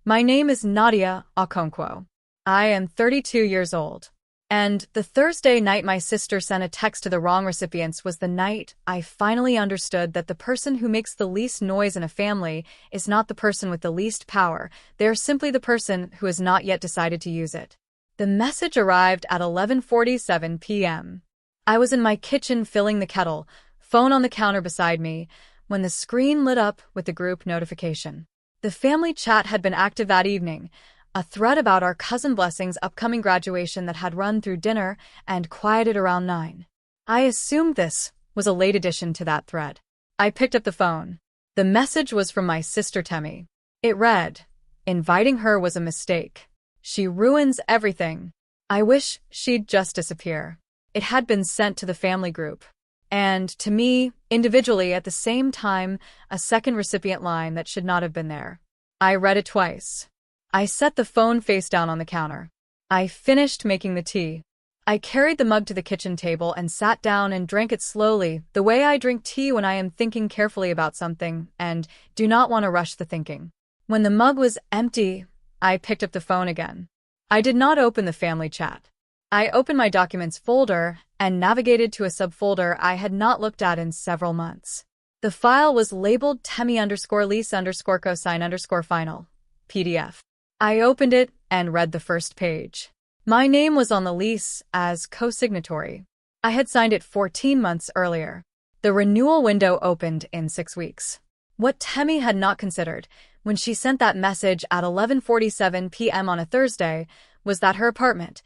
My name is Nadia Okonkwo. I am 32 years old. And the Thursday night my sister sent a text to the wrong recipients was the night I finally understood that the person who makes the least noise in a family is not the person with the least power. They are simply the person who has not yet decided to use it. The message arrived at 11:47 p.m. I was in my kitchen filling the kettle, phone on the counter beside me, when the screen lit up with the group notification. The family chat had been active that evening, a thread about our cousin Blessing's upcoming graduation that had run through dinner and quieted around 9. I assumed this was a late addition to that thread. I picked up the phone. The message was from my sister Temi. It read, "Inviting her was a mistake. She ruins everything. I wish she'd just disappear." It had been sent to the family group. And to me, individually at the same time, a second recipient line that should not have been there. I read it twice. I set the phone face down on the counter. I finished making the tea. I carried the mug to the kitchen table and sat down and drank it slowly, the way I drink tea when I am thinking carefully about something and do not want to rush the thinking. When the mug was empty, I picked up the phone again. I did not open the family chat. I opened my documents folder and navigated to a subfolder I had not looked at in several months. The file was labeled Temi_lease_cosine_final, PDF. I opened it and read the first page. My name was on the lease as co-signatory. I had signed it 14 months earlier. The renewal window opened in 6 weeks. What Temi had not considered when she sent that message at 11:47 p.m. on a Thursday was that her apartment,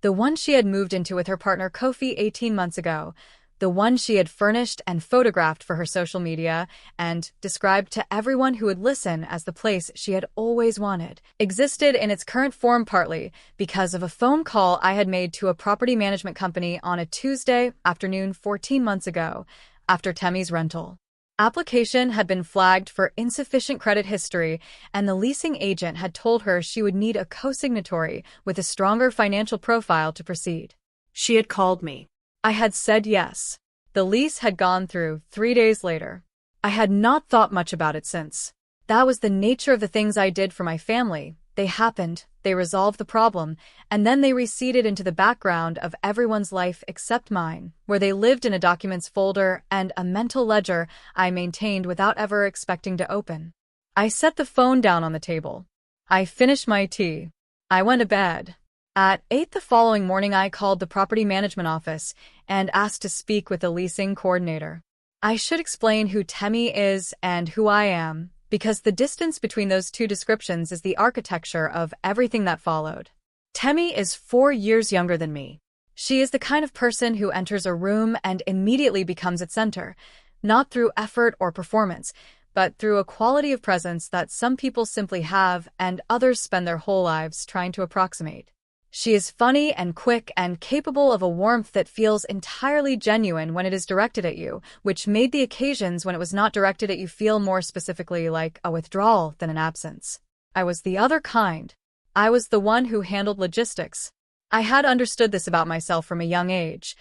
the one she had moved into with her partner Kofi 18 months ago, the one she had furnished and photographed for her social media and described to everyone who would listen as the place she had always wanted, existed in its current form partly because of a phone call I had made to a property management company on a Tuesday afternoon 14 months ago, after Temi's rental application had been flagged for insufficient credit history, and the leasing agent had told her she would need a co-signatory with a stronger financial profile to proceed. She had called me. I had said yes. The lease had gone through 3 days later. I had not thought much about it since. That was the nature of the things I did for my family. They happened, they resolved the problem, and then they receded into the background of everyone's life except mine, where they lived in a documents folder and a mental ledger I maintained without ever expecting to open. I set the phone down on the table. I finished my tea. I went to bed. At 8 the following morning I called the property management office and asked to speak with the leasing coordinator. I should explain who Temi is and who I am, because the distance between those two descriptions is the architecture of everything that followed. Temi is 4 years younger than me. She is the kind of person who enters a room and immediately becomes its center, not through effort or performance, but through a quality of presence that some people simply have and others spend their whole lives trying to approximate. She is funny and quick and capable of a warmth that feels entirely genuine when it is directed at you, which made the occasions when it was not directed at you feel more specifically like a withdrawal than an absence. I was the other kind. I was the one who handled logistics. I had understood this about myself from a young age.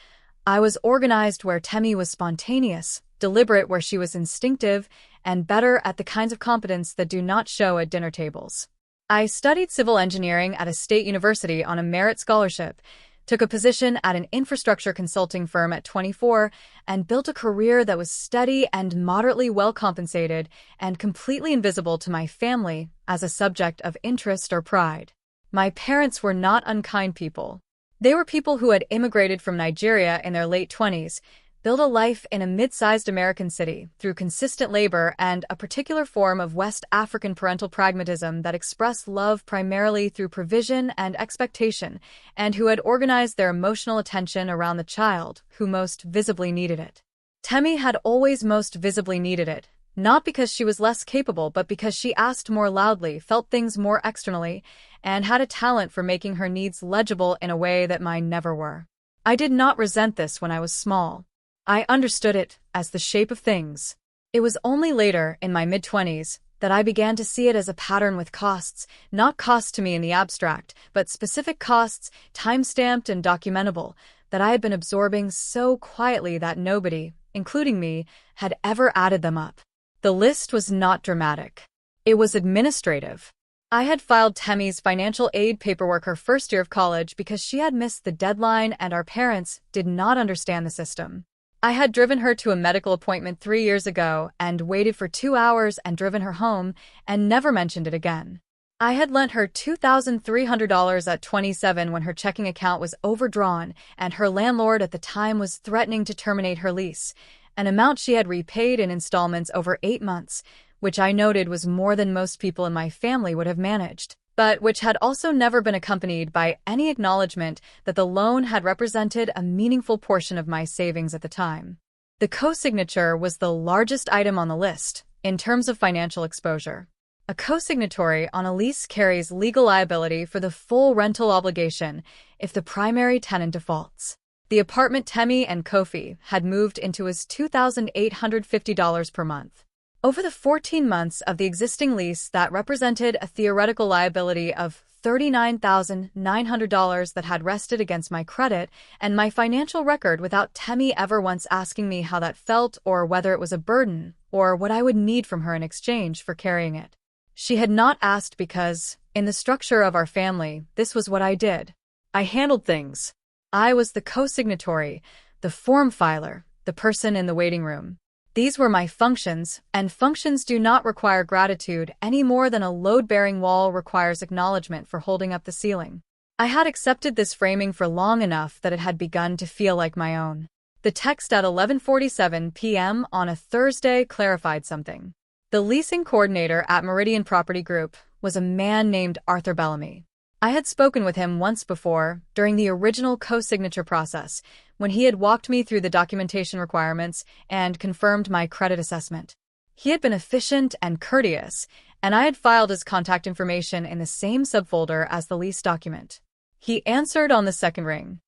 I was organized where Temi was spontaneous, deliberate where she was instinctive, and better at the kinds of competence that do not show at dinner tables. I studied civil engineering at a state university on a merit scholarship, took a position at an infrastructure consulting firm at 24, and built a career that was steady and moderately well compensated and completely invisible to my family as a subject of interest or pride. My parents were not unkind people. They were people who had immigrated from Nigeria in their late 20s, built a life in a mid-sized American city through consistent labor and a particular form of West African parental pragmatism that expressed love primarily through provision and expectation, and who had organized their emotional attention around the child who most visibly needed it. Temi had always most visibly needed it, not because she was less capable, but because she asked more loudly, felt things more externally, and had a talent for making her needs legible in a way that mine never were. I did not resent this when I was small. I understood it as the shape of things. It was only later, in my mid-20s, that I began to see it as a pattern with costs, not costs to me in the abstract, but specific costs, time-stamped and documentable, that I had been absorbing so quietly that nobody, including me, had ever added them up. The list was not dramatic. It was administrative. I had filed Temmie's financial aid paperwork her first year of college because she had missed the deadline and our parents did not understand the system. I had driven her to a medical appointment 3 years ago and waited for 2 hours and driven her home and never mentioned it again. I had lent her $2,300 at 27 when her checking account was overdrawn and her landlord at the time was threatening to terminate her lease, an amount she had repaid in installments over 8 months, which I noted was more than most people in my family would have managed, but which had also never been accompanied by any acknowledgement that the loan had represented a meaningful portion of my savings at the time. The co-signature was the largest item on the list in terms of financial exposure. A co-signatory on a lease carries legal liability for the full rental obligation if the primary tenant defaults. The apartment Temmie and Kofi had moved into was $2,850 per month. Over the 14 months of the existing lease, that represented a theoretical liability of $39,900 that had rested against my credit and my financial record without Temmie ever once asking me how that felt or whether it was a burden or what I would need from her in exchange for carrying it. She had not asked because, in the structure of our family, this was what I did. I handled things. I was the co-signatory, the form filer, the person in the waiting room. These were my functions, and functions do not require gratitude any more than a load-bearing wall requires acknowledgement for holding up the ceiling. I had accepted this framing for long enough that it had begun to feel like my own. The text at 11:47 p.m. on a Thursday clarified something. The leasing coordinator at Meridian Property Group was a man named Arthur Bellamy. I had spoken with him once before, during the original co-signature process, when he had walked me through the documentation requirements and confirmed my credit assessment. He had been efficient and courteous, and I had filed his contact information in the same subfolder as the lease document. He answered on the second ring.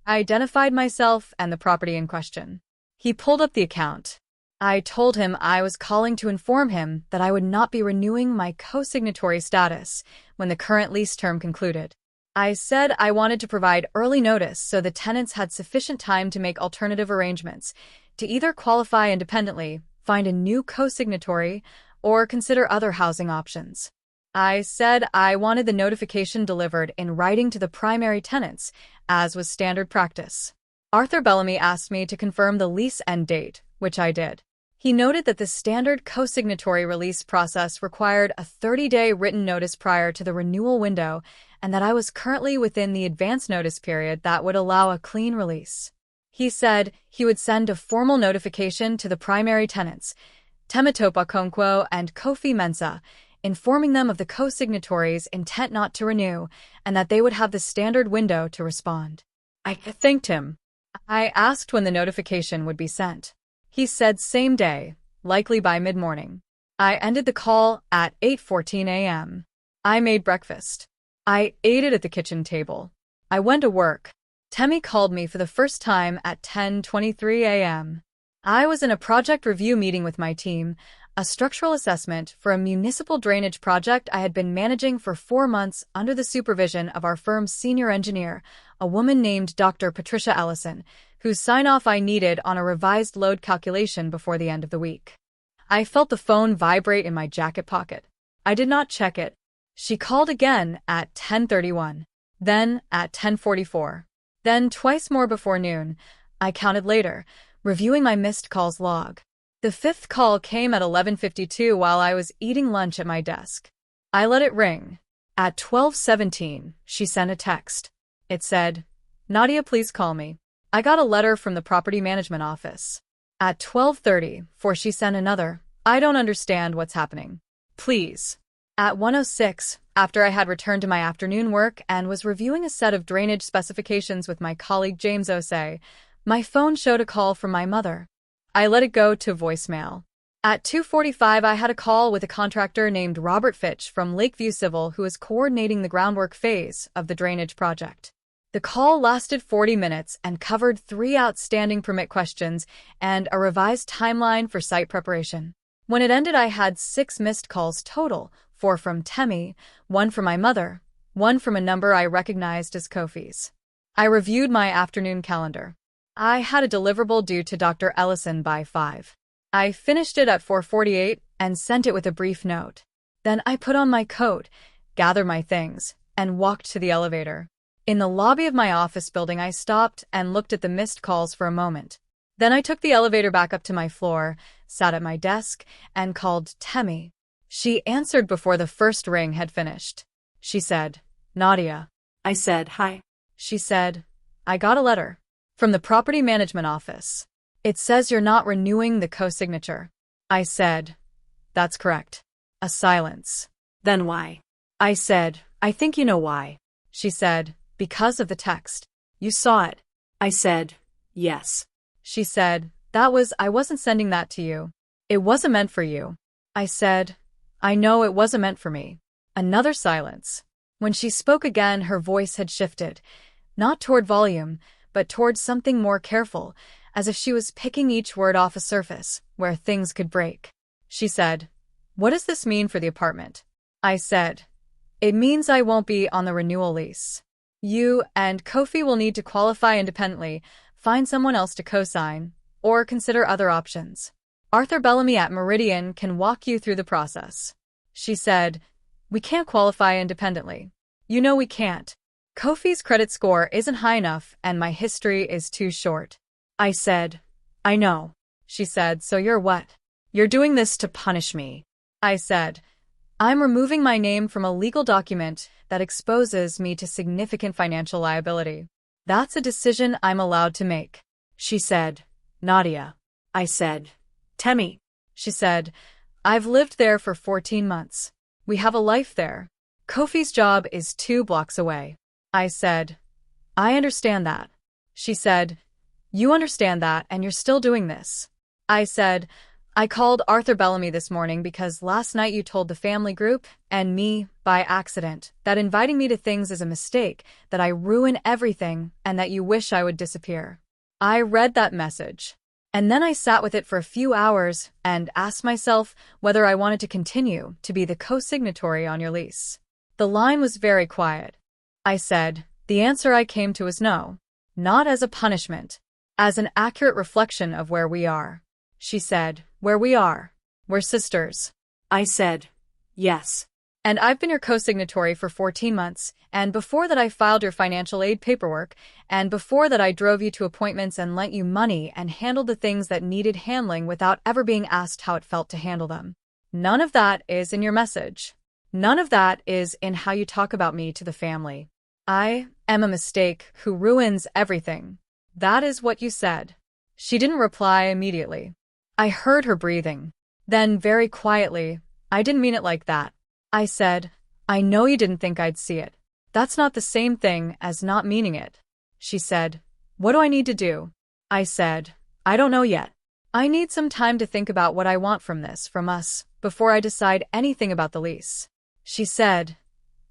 I identified myself and the property in question. He pulled up the account. I told him I was calling to inform him that I would not be renewing my co-signatory status when the current lease term concluded. I said I wanted to provide early notice so the tenants had sufficient time to make alternative arrangements, to either qualify independently, find a new co-signatory, or consider other housing options. I said I wanted the notification delivered in writing to the primary tenants, as was standard practice. Arthur Bellamy asked me to confirm the lease end date, which I did. He noted that the standard co-signatory release process required a 30-day written notice prior to the renewal window and that I was currently within the advance notice period that would allow a clean release. He said he would send a formal notification to the primary tenants, Temitope Okonkwo and Kofi Mensah, informing them of the co-signatory's intent not to renew and that they would have the standard window to respond. I thanked him. I asked when the notification would be sent. He said same day, likely by mid-morning. I ended the call at 8:14 a.m. I made breakfast. I ate it at the kitchen table. I went to work. Temmie called me for the first time at 10:23 a.m. I was in a project review meeting with my team, a structural assessment for a municipal drainage project I had been managing for 4 months under the supervision of our firm's senior engineer, a woman named Dr. Patricia Ellison, whose sign-off I needed on a revised load calculation before the end of the week. I felt the phone vibrate in my jacket pocket. I did not check it. She called again at 10:31, then at 10:44, then twice more before noon. I counted later, reviewing my missed calls log. The fifth call came at 11:52 while I was eating lunch at my desk. I let it ring. At 12:17, she sent a text. It said, "Nadia, please call me. I got a letter from the property management office." At 12:30, she sent another, "I don't understand what's happening. Please." At 1:06, after I had returned to my afternoon work and was reviewing a set of drainage specifications with my colleague James Osei, my phone showed a call from my mother. I let it go to voicemail. At 2:45, I had a call with a contractor named Robert Fitch from Lakeview Civil who is coordinating the groundwork phase of the drainage project. The call lasted 40 minutes and covered 3 outstanding permit questions and a revised timeline for site preparation. When it ended, I had 6 missed calls total, 4 from Temmie, 1 from my mother, 1 from a number I recognized as Kofi's. I reviewed my afternoon calendar. I had a deliverable due to Dr. Ellison by 5. I finished it at 4:48 and sent it with a brief note. Then I put on my coat, gathered my things, and walked to the elevator. In the lobby of my office building, I stopped and looked at the missed calls for a moment. Then I took the elevator back up to my floor, sat at my desk, and called Temi. She answered before the first ring had finished. She said, "Nadia." I said, "Hi." She said, "I got a letter from the property management office. It says you're not renewing the co-signature." I said, "That's correct." A silence. "Then why?" I said, "I think you know why." She said, "Because of the text. You saw it." I said, "Yes." She said, I wasn't sending that to you. It wasn't meant for you." I said, "I know it wasn't meant for me." Another silence. When she spoke again, her voice had shifted, not toward volume, but toward something more careful, as if she was picking each word off a surface where things could break. She said, "What does this mean for the apartment?" I said, "It means I won't be on the renewal lease. You and Kofi will need to qualify independently, find someone else to co-sign, or consider other options. Arthur Bellamy at Meridian can walk you through the process." She said, "We can't qualify independently. You know we can't. Kofi's credit score isn't high enough and my history is too short." I said, "I know." She said, "So you're what? You're doing this to punish me." I said, "I'm removing my name from a legal document that exposes me to significant financial liability. That's a decision I'm allowed to make." She said, "Nadia." I said, "Temi." She said, "I've lived there for 14 months. We have a life there. Kofi's job is 2 blocks away." I said, "I understand that." She said, "You understand that and you're still doing this." I said, "I called Arthur Bellamy this morning because last night you told the family group, and me, by accident, that inviting me to things is a mistake, that I ruin everything, and that you wish I would disappear." I read that message. And then I sat with it for a few hours and asked myself whether I wanted to continue to be the co-signatory on your lease. The line was very quiet. I said, "The answer I came to is no. Not as a punishment. As an accurate reflection of where we are." She said, "Where we are? We're sisters." I said, "Yes." "And I've been your co-signatory for 14 months, and before that I filed your financial aid paperwork, and before that I drove you to appointments and lent you money and handled the things that needed handling without ever being asked how it felt to handle them. None of that is in your message. None of that is in how you talk about me to the family. I am a mistake who ruins everything. That is what you said." She didn't reply immediately. I heard her breathing. Then, very quietly, "I didn't mean it like that." I said, "I know you didn't think I'd see it. That's not the same thing as not meaning it." She said, "What do I need to do?" I said, "I don't know yet. I need some time to think about what I want from us, before I decide anything about the lease." She said,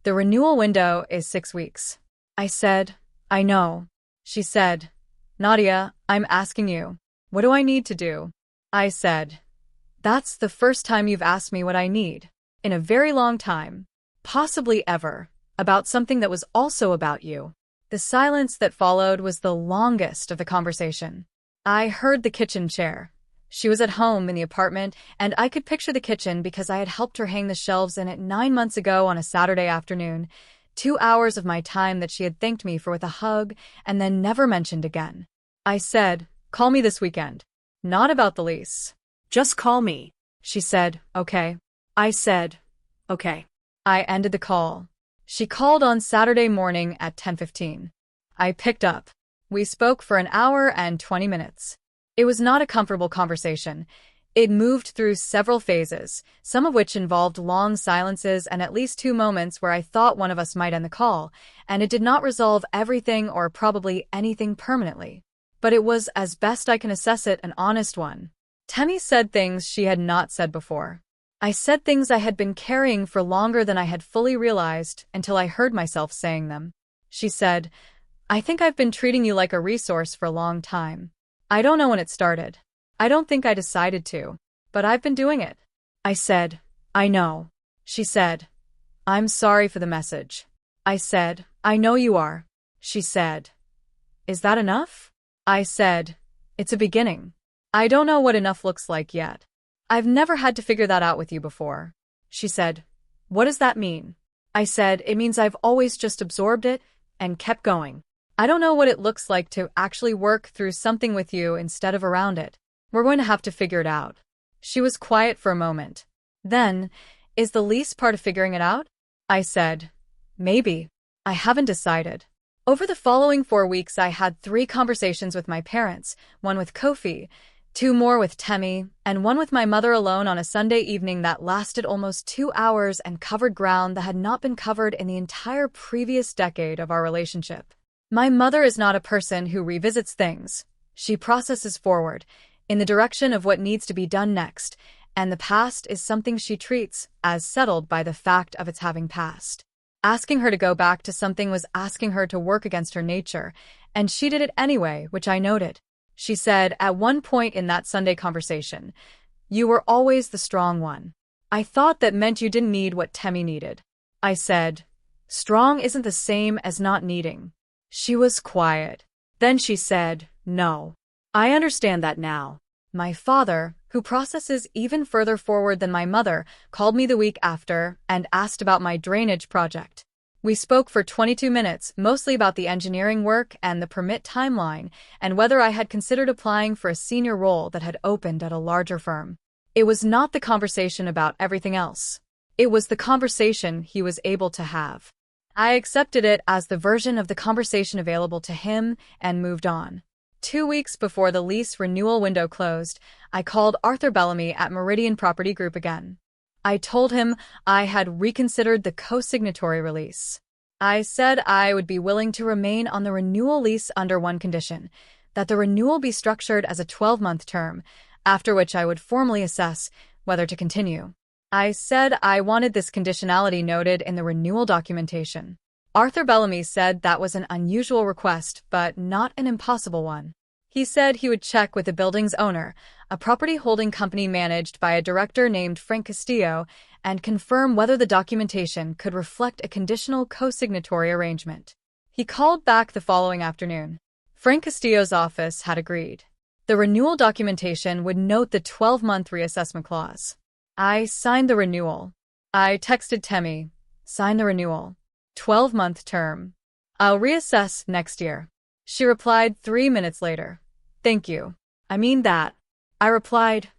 "The renewal window is 6 weeks." I said, "I know." She said, "Nadia, I'm asking you, what do I need to do?" I said, "That's the first time you've asked me what I need, in a very long time, possibly ever, about something that was also about you." The silence that followed was the longest of the conversation. I heard the kitchen chair. She was at home in the apartment, and I could picture the kitchen because I had helped her hang the shelves in it 9 months ago on a Saturday afternoon, 2 hours of my time that she had thanked me for with a hug and then never mentioned again. I said, "Call me this weekend. Not about the lease. "Just call me." She said, "Okay." I said, "Okay." I ended the call. She called on Saturday morning at 10:15. I picked up. We spoke for an hour and 20 minutes. It was not a comfortable conversation. It moved through several phases, some of which involved long silences and at least 2 moments where I thought one of us might end the call, and it did not resolve everything or probably anything permanently. But it was, as best I can assess it, an honest one. Temi said things she had not said before. I said things I had been carrying for longer than I had fully realized until I heard myself saying them. She said, "I think I've been treating you like a resource for a long time. I don't know when it started. I don't think I decided to, but I've been doing it." I said, "I know." She said, "I'm sorry for the message." I said, "I know you are." She said, "Is that enough?" I said, "It's a beginning. I don't know what enough looks like yet. I've never had to figure that out with you before." She said, "What does that mean?" I said, "It means I've always just absorbed it and kept going. I don't know what it looks like to actually work through something with you instead of around it. We're going to have to figure it out." She was quiet for a moment. Then, "Is the lease part of figuring it out?" I said, "Maybe. I haven't decided." Over the following 4 weeks, I had 3 conversations with my parents, one with Kofi, 2 more with Temi, and one with my mother alone on a Sunday evening that lasted almost 2 hours and covered ground that had not been covered in the entire previous decade of our relationship. My mother is not a person who revisits things. She processes forward, in the direction of what needs to be done next, and the past is something she treats as settled by the fact of its having passed. Asking her to go back to something was asking her to work against her nature, and she did it anyway, which I noted. She said at one point in that Sunday conversation, "You were always the strong one." I thought that meant you didn't need what Temi needed. I said, "Strong isn't the same as not needing." She was quiet. Then she said, "No. I understand that now." My father, who processes even further forward than my mother, called me the week after and asked about my drainage project. We spoke for 22 minutes, mostly about the engineering work and the permit timeline, and whether I had considered applying for a senior role that had opened at a larger firm. It was not the conversation about everything else. It was the conversation he was able to have. I accepted it as the version of the conversation available to him and moved on. 2 weeks before the lease renewal window closed, I called Arthur Bellamy at Meridian Property Group again. I told him I had reconsidered the co-signatory release. I said I would be willing to remain on the renewal lease under one condition, that the renewal be structured as a 12-month term, after which I would formally assess whether to continue. I said I wanted this conditionality noted in the renewal documentation. Arthur Bellamy said that was an unusual request, but not an impossible one. He said he would check with the building's owner, a property holding company managed by a director named Frank Castillo, and confirm whether the documentation could reflect a conditional co-signatory arrangement. He called back the following afternoon. Frank Castillo's office had agreed. The renewal documentation would note the 12-month reassessment clause. I signed the renewal. I texted Temi, "Sign the renewal. 12-month term. I'll reassess next year." She replied 3 minutes later, "Thank you. I mean that." I replied,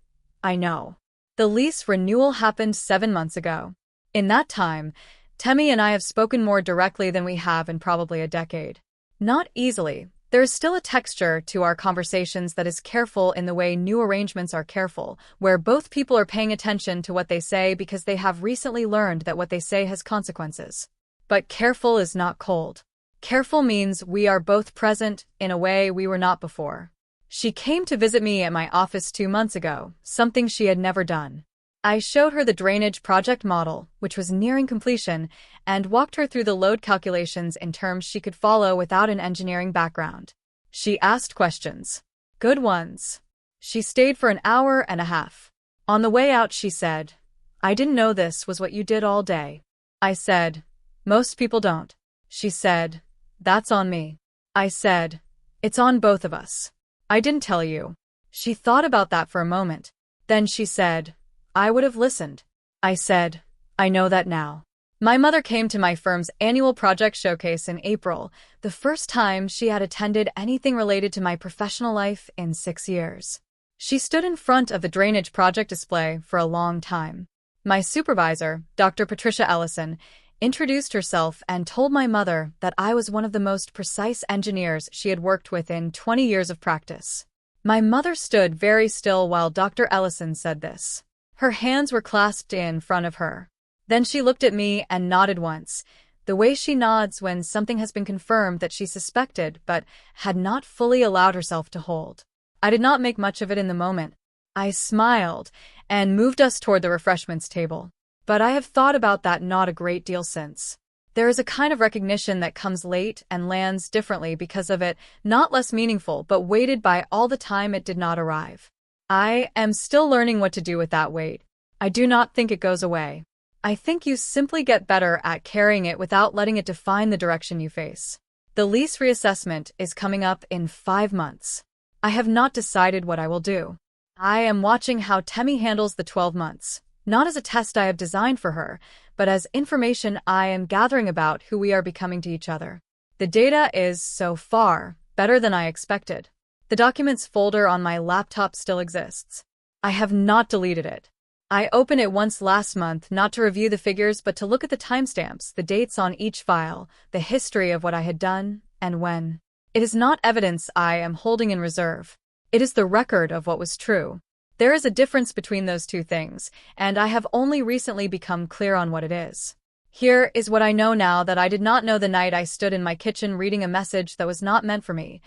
"I know." The lease renewal happened 7 months ago. In that time, Temi and I have spoken more directly than we have in probably a decade. Not easily. There is still a texture to our conversations that is careful in the way new arrangements are careful, where both people are paying attention to what they say because they have recently learned that what they say has consequences. But careful is not cold. Careful means we are both present in a way we were not before. She came to visit me at my office 2 months ago, something she had never done. I showed her the drainage project model, which was nearing completion, and walked her through the load calculations in terms she could follow without an engineering background. She asked questions. Good ones. She stayed for an hour and a half. On the way out, she said, "I didn't know this was what you did all day." I said, "Most people don't." She said, "That's on me." I said, "It's on both of us. I didn't tell you." She thought about that for a moment. Then she said, "I would have listened." I said, "I know that now." My mother came to my firm's annual project showcase in April, the first time she had attended anything related to my professional life in 6 years. She stood in front of the drainage project display for a long time. My supervisor, Dr. Patricia Ellison, introduced herself and told my mother that I was one of the most precise engineers she had worked with in 20 years of practice. My mother stood very still while Dr. Ellison said this. Her hands were clasped in front of her. Then she looked at me and nodded once, the way she nods when something has been confirmed that she suspected but had not fully allowed herself to hold. I did not make much of it in the moment. I smiled and moved us toward the refreshments table. But I have thought about that not a great deal since. There is a kind of recognition that comes late and lands differently because of it, not less meaningful, but weighted by all the time it did not arrive. I am still learning what to do with that weight. I do not think it goes away. I think you simply get better at carrying it without letting it define the direction you face. The lease reassessment is coming up in 5 months. I have not decided what I will do. I am watching how Temi handles the 12 months. Not as a test I have designed for her, but as information I am gathering about who we are becoming to each other. The data is, so far, better than I expected. The documents folder on my laptop still exists. I have not deleted it. I opened it once last month, not to review the figures, but to look at the timestamps, the dates on each file, the history of what I had done, and when. It is not evidence I am holding in reserve. It is the record of what was true. There is a difference between those two things, and I have only recently become clear on what it is. Here is what I know now that I did not know the night I stood in my kitchen reading a message that was not meant for me.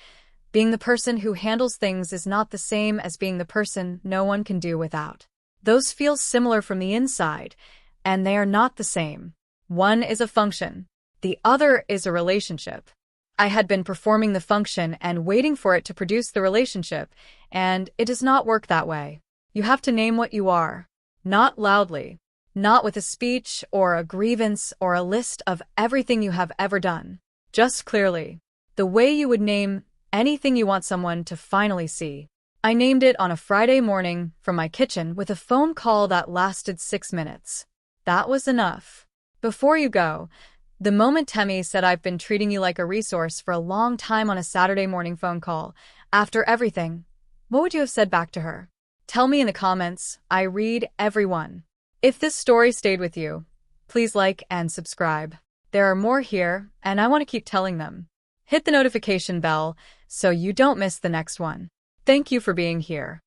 Being the person who handles things is not the same as being the person no one can do without. Those feel similar from the inside, and they are not the same. One is a function. The other is a relationship. I had been performing the function and waiting for it to produce the relationship, and it does not work that way. You have to name what you are. Not loudly. Not with a speech or a grievance or a list of everything you have ever done. Just clearly. The way you would name anything you want someone to finally see. I named it on a Friday morning from my kitchen with a phone call that lasted 6 minutes. That was enough. Before you go, the moment Temi said I've been treating you like a resource for a long time on a Saturday morning phone call, after everything, what would you have said back to her? Tell me in the comments. I read every one. If this story stayed with you, please like and subscribe. There are more here, and I want to keep telling them. Hit the notification bell so you don't miss the next one. Thank you for being here.